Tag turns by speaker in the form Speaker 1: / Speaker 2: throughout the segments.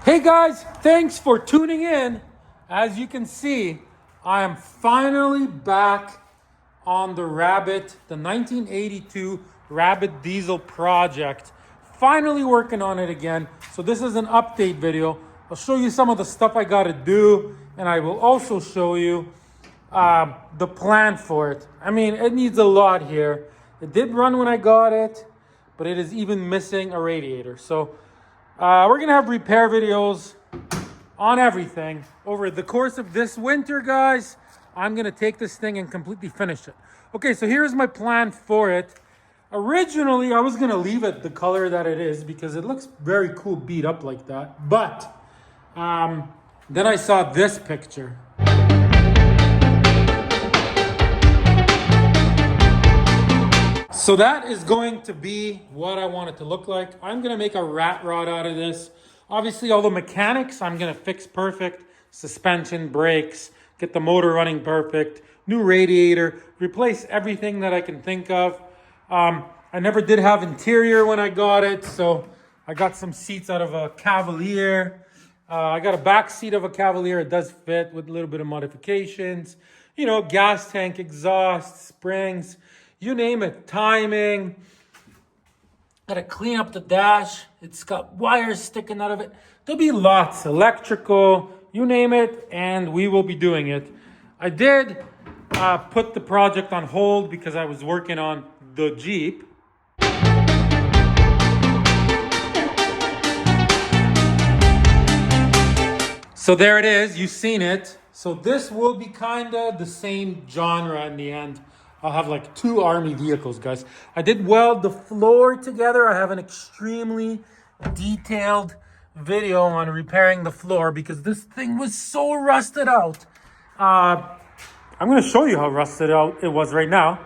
Speaker 1: Hey guys, thanks for tuning in. As you can see, I am finally back on the Rabbit, the 1982 Rabbit diesel project. Finally working on it again. So this is an update video. I'll show you some of the stuff I gotta do, and I will also show you the plan for it. I mean, it needs a lot here. It did run when I got it, but it is even missing a radiator. So we're gonna have repair videos on everything over the course of this winter, guys. I'm gonna take this thing and completely finish it. Okay, so here's my plan for it. Originally, I was gonna leave it the color that it is because it looks very cool beat up like that. But then I saw this picture. So that is going to be what I want it to look like. I'm gonna make a rat rod out of this. Obviously, all the mechanics I'm gonna fix perfect. Suspension, brakes, get the motor running perfect, new radiator, replace everything that I can think of. I never did have interior when I got it, so I got some seats out of a Cavalier. I got a back seat of a Cavalier. It does fit with a little bit of modifications. You know, gas tank, exhaust, springs, you name it, timing. Gotta clean up the dash. It's got wires sticking out of it. There'll be lots, electrical, you name it, and we will be doing it. I did put the project on hold because I was working on the Jeep. So there it is, you've seen it. So this will be kind of the same genre in the end. I'll have like two army vehicles, guys. I did weld the floor together. I have an extremely detailed video on repairing the floor because this thing was so rusted out. I'm gonna show you how rusted out it was right now.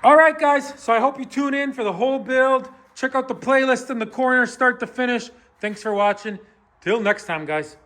Speaker 1: All right, guys, so I hope you tune in for the whole build. Check out the playlist in the corner, start to finish. Thanks for watching. Till next time, guys.